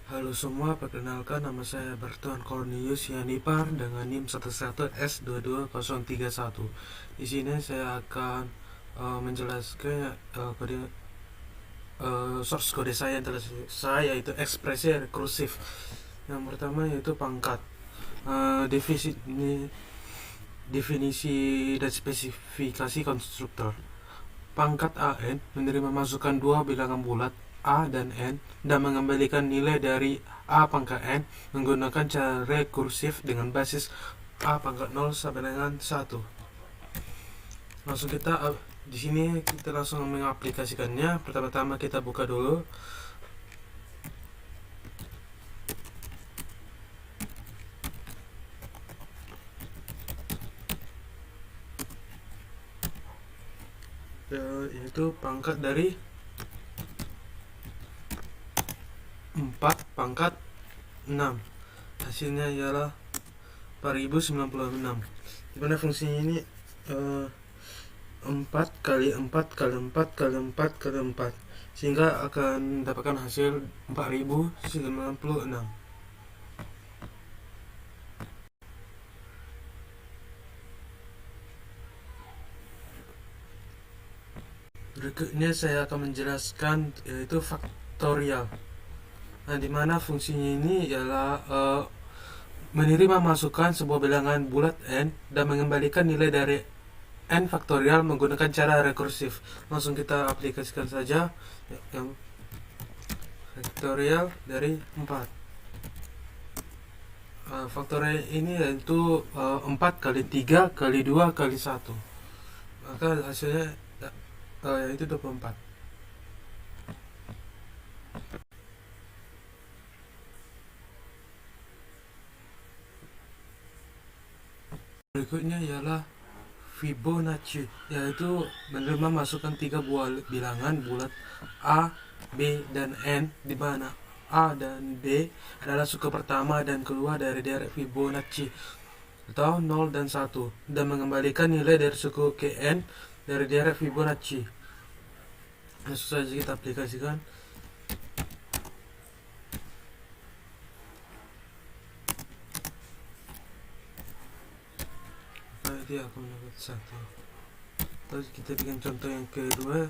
Halo semua, perkenalkan nama saya Bertuan Cornelius Yanipar dengan NIM 11S22031. Di sini saya akan menjelaskan source kode saya yang telah saya yaitu ekspresi rekursif. Yang pertama yaitu pangkat. Definisi dan spesifikasi konstruktor. Pangkat AN menerima masukan dua bilangan bulat A dan N dan mengembalikan nilai dari A pangkat N menggunakan cara rekursif dengan basis A pangkat 0 sampai dengan 1. Langsung di sini kita langsung mengaplikasikannya. Pertama-tama kita buka dulu. Yaitu pangkat dari 4 pangkat 6. Hasilnya ialah 4096. Dimana fungsinya ini 4 kali 4 kali 4 kali 4 kali 4, sehingga akan mendapatkan hasil 4096. Berikutnya saya akan menjelaskan yaitu faktorial. Nah, dimana fungsinya ini ialah menerima masukan sebuah bilangan bulat n dan mengembalikan nilai dari n faktorial menggunakan cara rekursif. Langsung kita aplikasikan saja yang faktorial dari 4. Faktorial ini yaitu 4 kali 3 kali 2 kali 1, maka hasilnya yaitu 24. Berikutnya ialah Fibonacci, yaitu menerima masukan 3 buah bilangan bulat A, B, dan N, di mana A dan B adalah suku pertama dan kedua dari derek Fibonacci atau 0 dan 1, dan mengembalikan nilai dari suku Kn dari derek Fibonacci. Langsung saja kita aplikasikan. Dia akan mendapat 1. Terus kita bikin contoh yang kedua.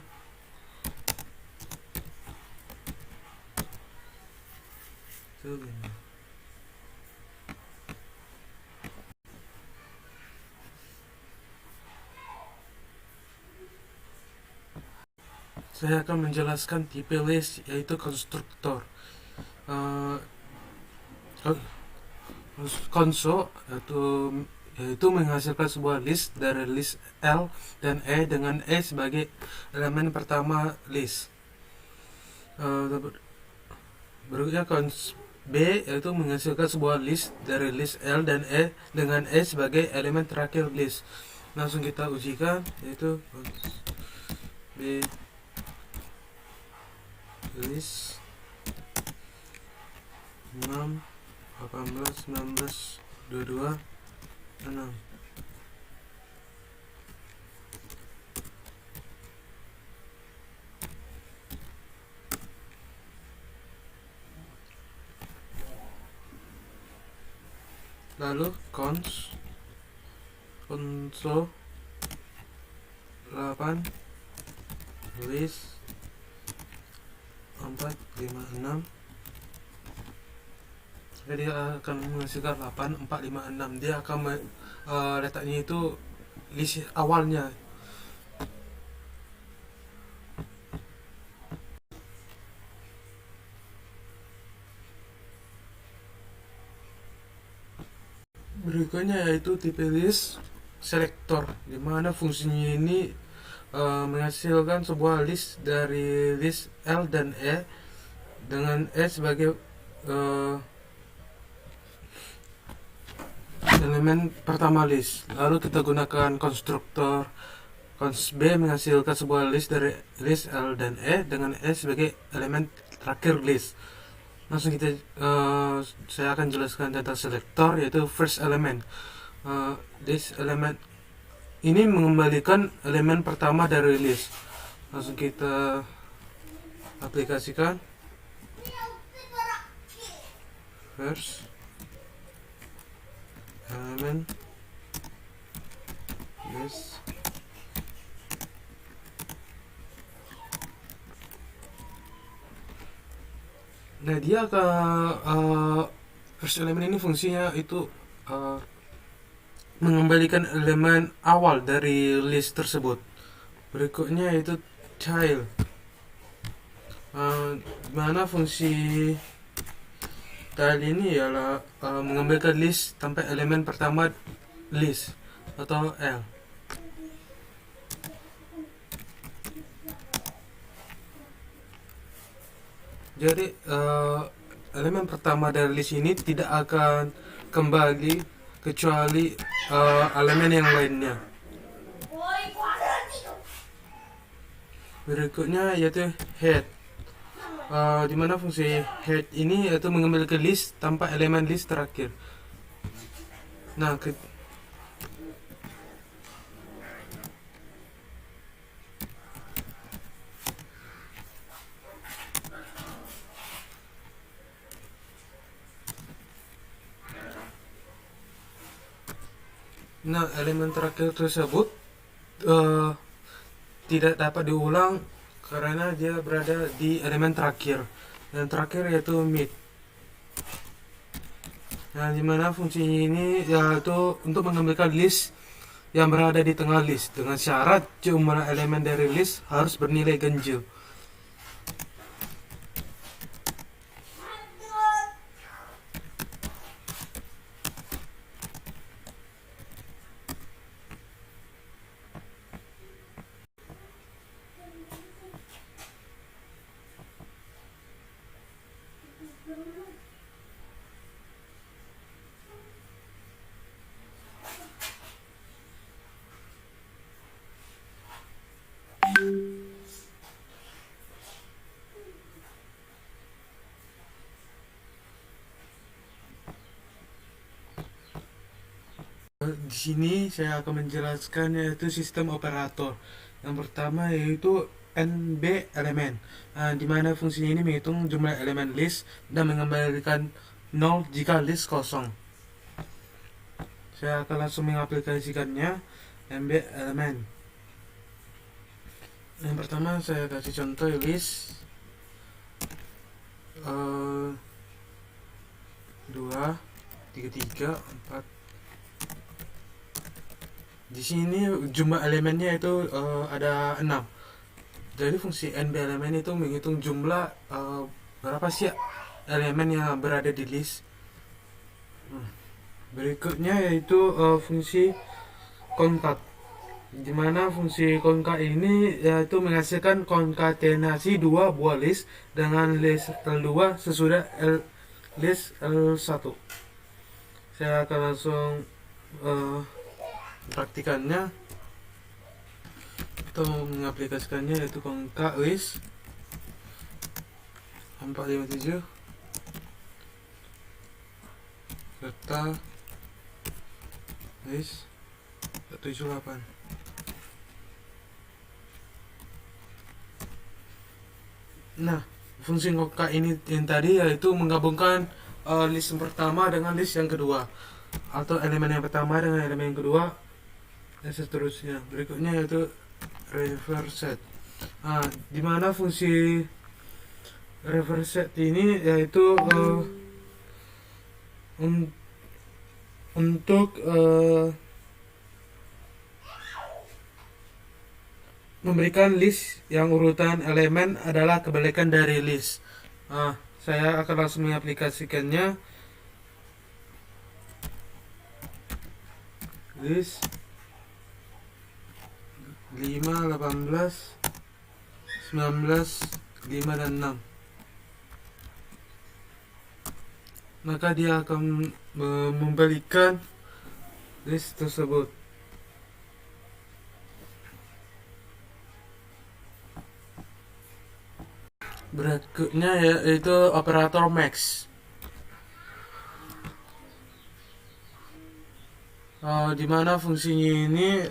Saya akan menjelaskan tipe list yaitu konstruktor. Konso yaitu menghasilkan sebuah list dari list L dan E dengan E sebagai elemen pertama list. Berikutnya cons B yaitu menghasilkan sebuah list dari list L dan E dengan E sebagai elemen terakhir list. Langsung kita ujikan, yaitu cons B list 6 18 19 22 6. Lalu konso 8 list 4 5 6. Jadi dia akan menghasilkan 8 4 5 6. Dia akan letaknya itu list awalnya. Berikutnya yaitu tipe list selektor, di mana fungsinya ini menghasilkan sebuah list dari list L dan E dengan E sebagai elemen pertama list. Lalu kita gunakan konstruktor cons B menghasilkan sebuah list dari list L dan E dengan E sebagai elemen terakhir list. Langsung saya akan jelaskan tentang selektor, yaitu first element. This element ini mengembalikan elemen pertama dari list. Langsung kita aplikasikan. reverse element list. Nah, dia ke first element ini fungsinya itu mengembalikan elemen awal dari list tersebut. Berikutnya itu child, mana fungsi child ini ialah mengembalikan list tanpa elemen pertama list atau L. Jadi elemen pertama dari list ini tidak akan kembali kecuali elemen yang lainnya. Berikutnya yaitu head, dimana fungsi head ini yaitu mengembalikan list tanpa elemen list terakhir. Nah, elemen terakhir tersebut tidak dapat diulang karena dia berada di elemen terakhir. Yang terakhir yaitu mid. Nah, dimana fungsinya ini yaitu untuk mengambilkan list yang berada di tengah list dengan syarat jumlah elemen dari list harus bernilai ganjil. Di sini saya akan menjelaskan yaitu sistem operator. Yang pertama yaitu NB elemen, di mana fungsinya ini menghitung jumlah elemen list dan mengembalikan 0 jika list kosong. Saya akan langsung mengaplikasikannya. NB elemen. Yang pertama saya kasih contoh list 2, 3, 3, 4. Di sini jumlah elemennya itu ada 6. Jadi fungsi NB elemen itu menghitung jumlah berapa sih elemen yang berada di list. Berikutnya yaitu fungsi concat, di mana fungsi concat ini yaitu menghasilkan konkatenasi dua buah list dengan list L2 sesudah list L1. Saya akan langsung praktikannya atau mengaplikasikannya, yaitu concat list 457 serta list 78. Nah, fungsi concat ini yang tadi yaitu menggabungkan list yang pertama dengan list yang kedua, atau elemen yang pertama dengan elemen yang kedua, dan seterusnya. Berikutnya yaitu reverse set. Di mana fungsi reverse set ini yaitu untuk memberikan list yang urutan elemen adalah kebalikan dari list. Saya akan langsung mengaplikasikannya. List 5, 18, 19, 5, dan 6. Maka dia akan membalikan list tersebut. Berikutnya yaitu operator max, dimana fungsinya ini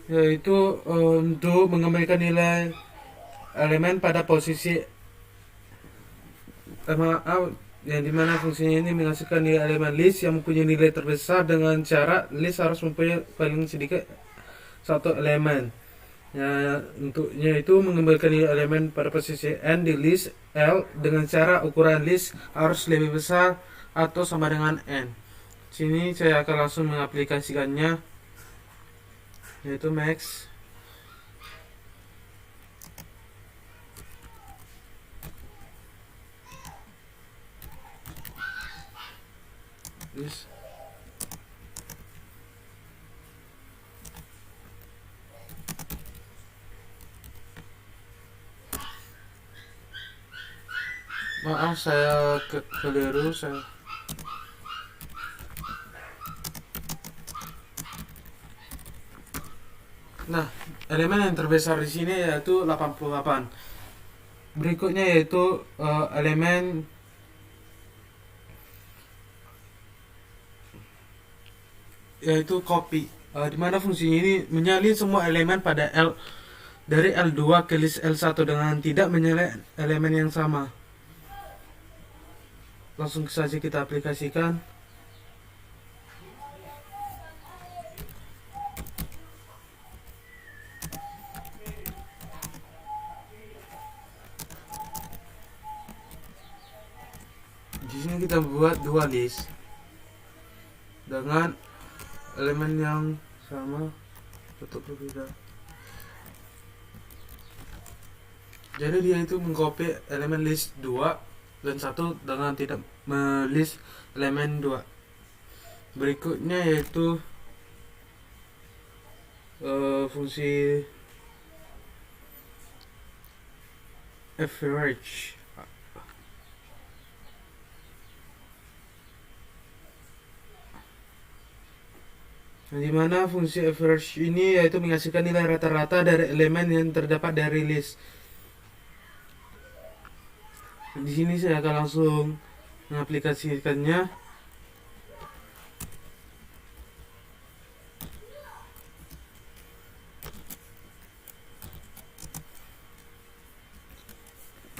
yaitu untuk mengembalikan nilai elemen pada posisi yang dimana fungsinya ini menghasilkan nilai elemen list yang mempunyai nilai terbesar dengan cara list harus mempunyai paling sedikit satu elemen. Ya, untuknya itu mengembalikan nilai elemen pada posisi n di list L dengan cara ukuran list harus lebih besar atau sama dengan n. Sini saya akan langsung mengaplikasikannya, yaitu max list maaf saya keliru. Nah, elemen yang terbesar di sini yaitu 88. Berikutnya yaitu elemen yaitu copy. Di mana fungsinya ini menyalin semua elemen pada L dari L2 ke list L1 dengan tidak menyalin elemen yang sama. Langsung saja kita aplikasikan. Di sini kita buat dua list dengan elemen yang sama atau berbeda. Jadi dia itu mengcopy elemen list 2 dan 1 dengan tidak melist elemen 2. Berikutnya yaitu fungsi average. Dimana fungsi average ini yaitu menghasilkan nilai rata-rata dari elemen yang terdapat dari list. Di sini saya akan langsung mengaplikasikannya.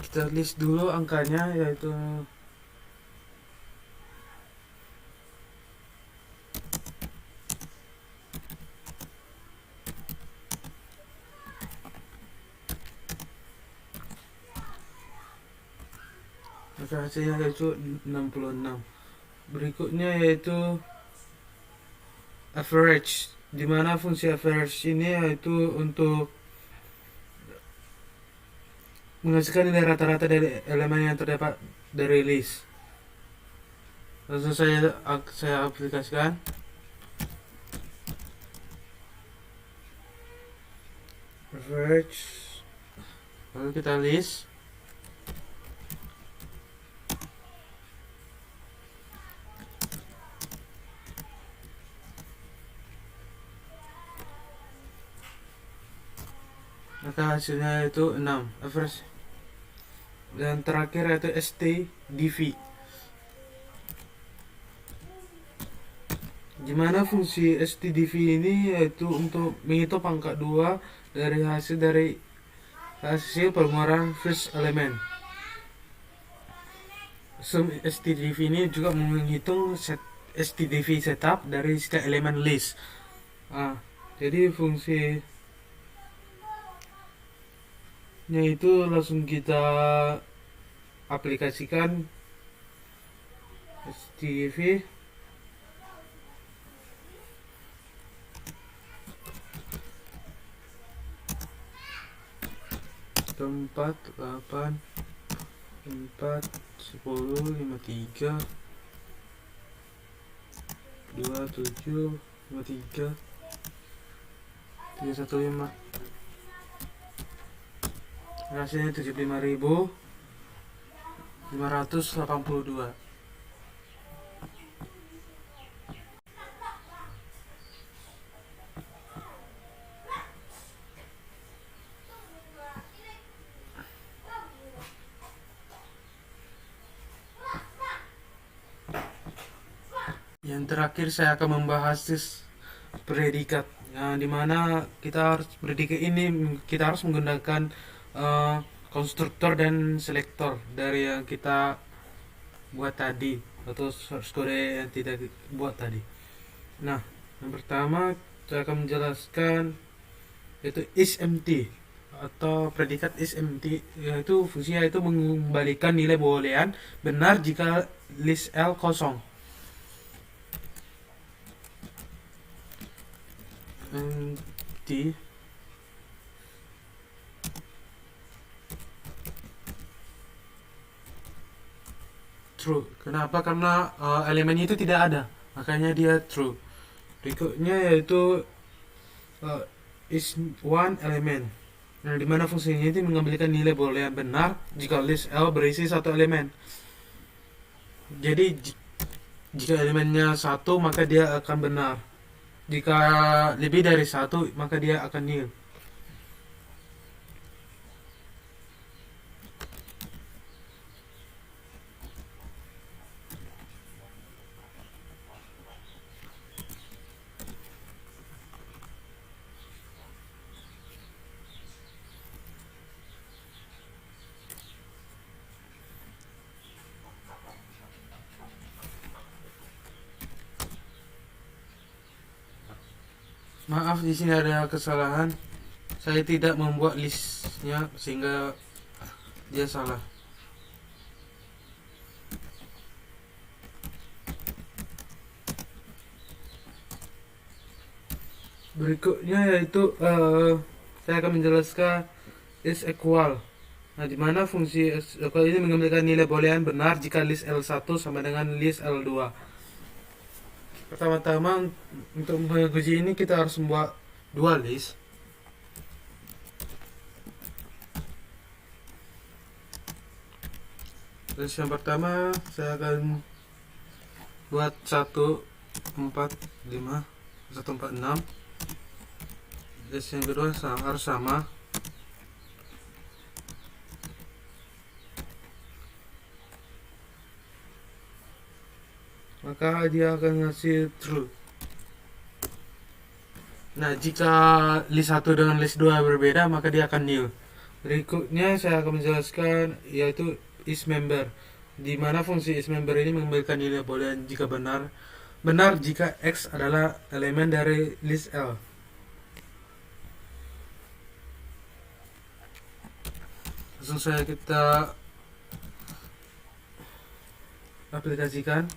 Kita list dulu angkanya, yaitu maka hasilnya yaitu 66. Berikutnya yaitu average, dimana fungsi average ini yaitu untuk menghasilkan nilai rata-rata dari elemen yang terdapat dari list. Langsung saya aplikasikan. Average, lalu kita list. Maka hasilnya itu 6 average. Dan terakhir yaitu STDV, dimana fungsi STDV ini yaitu untuk menghitung pangkat 2 dari hasil pengeluaran first element. STDV ini juga menghitung STDV setup dari setiap elemen list. Jadi fungsi itu langsung kita aplikasikan STDV. Tempat 8 4 10 53 27 53 315. Hasilnya 75.582. Yang terakhir saya akan membahas predikat, dimana kita harus predikat ini kita harus menggunakan konstruktor dan selektor dari yang kita buat tadi, atau source code yang tidak buat tadi. Nah, yang pertama saya akan menjelaskan yaitu is empty atau predikat is empty, yaitu fungsinya itu mengembalikan nilai boolean benar jika list L kosong. Empty true. Kenapa? Karena elemennya itu tidak ada, makanya dia true. Berikutnya yaitu is one element. Nah, dimana fungsinya itu mengambilkan nilai boolean benar jika list L berisi satu elemen. Jadi jika elemennya satu maka dia akan benar. Jika lebih dari satu maka dia akan nil. Maaf, di sini ada kesalahan. Saya tidak membuat listnya sehingga dia salah. Berikutnya yaitu saya akan menjelaskan is equal. Nah, di mana fungsi is equal ini mengambilkan nilai boolean benar jika list L1 sama dengan list L2. Pertama-tama untuk menguji ini kita harus membuat dua list. List yang pertama saya akan buat 1, 4, 5, 1, 4, 6. List yang kedua harus sama. Maka dia akan ngasih true. Nah, jika list 1 dengan list 2 berbeda maka dia akan nil. Berikutnya saya akan menjelaskan yaitu is member, di mana fungsi is member ini mengembalikan nilai boolean jika benar jika X adalah elemen dari list L. Langsung saja kita aplikasikan.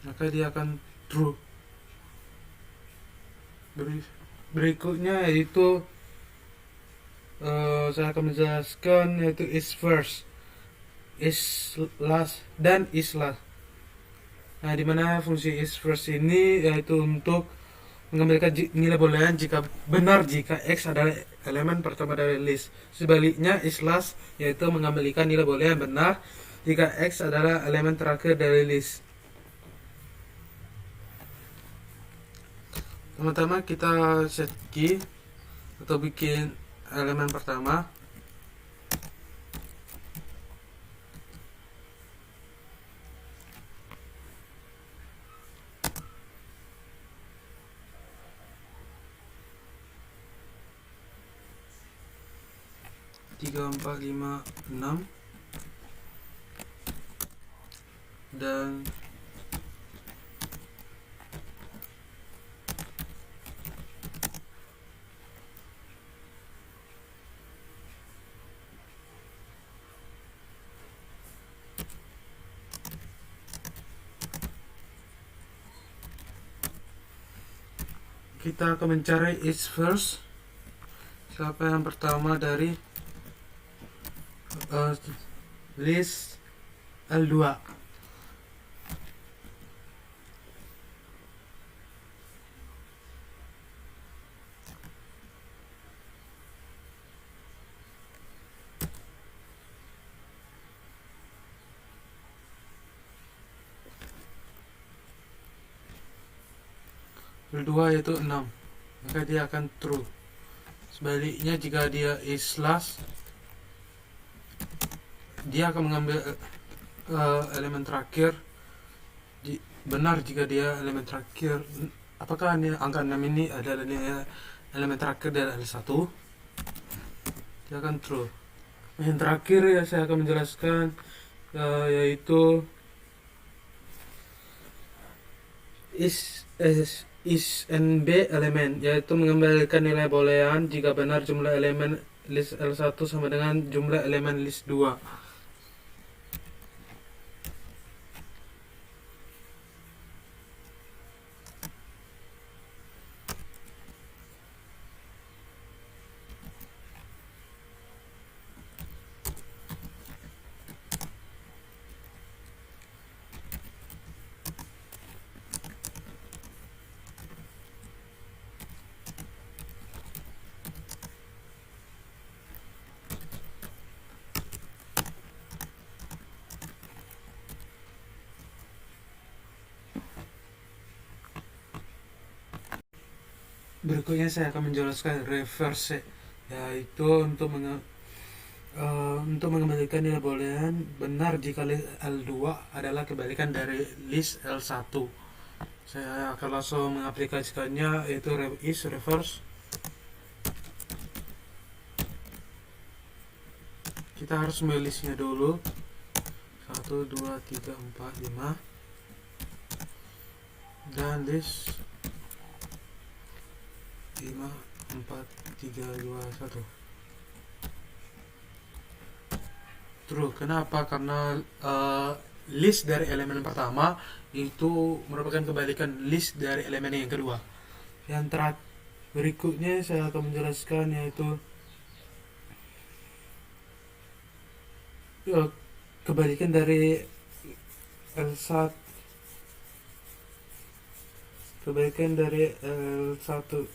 Maka dia akan true. Berikutnya yaitu saya akan menjelaskan yaitu is first, is last, dan is last. Nah, dimana fungsi is first ini yaitu untuk mengambilkan nilai boolean jika benar jika X adalah elemen pertama dari list. Sebaliknya is last yaitu mengembalikan nilai boolean benar jika X adalah elemen terakhir dari list. Pertama kita set key atau bikin elemen pertama. Tiga, 4, 5, 6 dan kita akan mencari is first. Siapa yang pertama dari list L2. L2 yaitu 6, maka dia akan true. Sebaliknya jika dia is last, dia akan mengambil elemen terakhir benar jika dia elemen terakhir. Apakah angka 6 ini adalah elemen terakhir dari L1? Dia akan true. Yang terakhir ya saya akan menjelaskan yaitu is NB elemen, yaitu mengembalikan nilai boolean jika benar jumlah elemen list L1 sama dengan jumlah elemen list 2. Berikutnya saya akan menjelaskan reverse, yaitu untuk mengembalikan nilai boolean benar jika list L2 adalah kebalikan dari list L1. Saya akan langsung mengaplikasikannya, yaitu is reverse. Kita harus memilih listnya dulu. 1, 2, 3, 4, 5 dan list 5, 4, 3, 2, 1 true. Kenapa? Karena list dari elemen pertama itu merupakan kebalikan list dari elemen yang kedua. Yang terakhir berikutnya saya akan menjelaskan, yaitu kebalikan dari L1,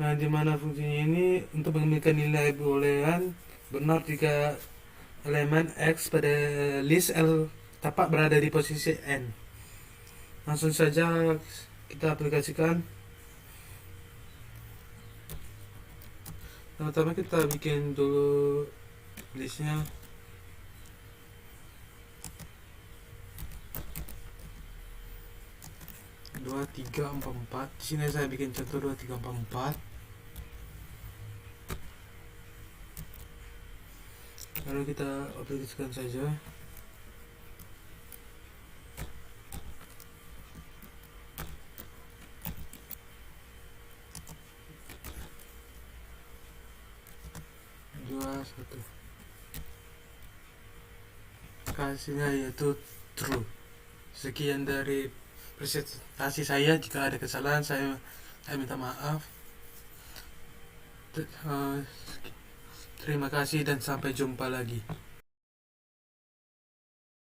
nah dimana fungsinya ini untuk mengembalikan nilai boolean benar jika elemen X pada list L tepat berada di posisi N. Langsung saja kita aplikasikan. Pertama kita bikin dulu listnya. 2, 3, 4, 4. Di sini saya bikin contoh 2, 3, 4, 4. Lalu kita aplikasikan saja. Dua, satu. Hasilnya yaitu true. Sekian dari presentasi saya. Jika ada kesalahan saya minta maaf. Terima kasih dan sampai jumpa lagi.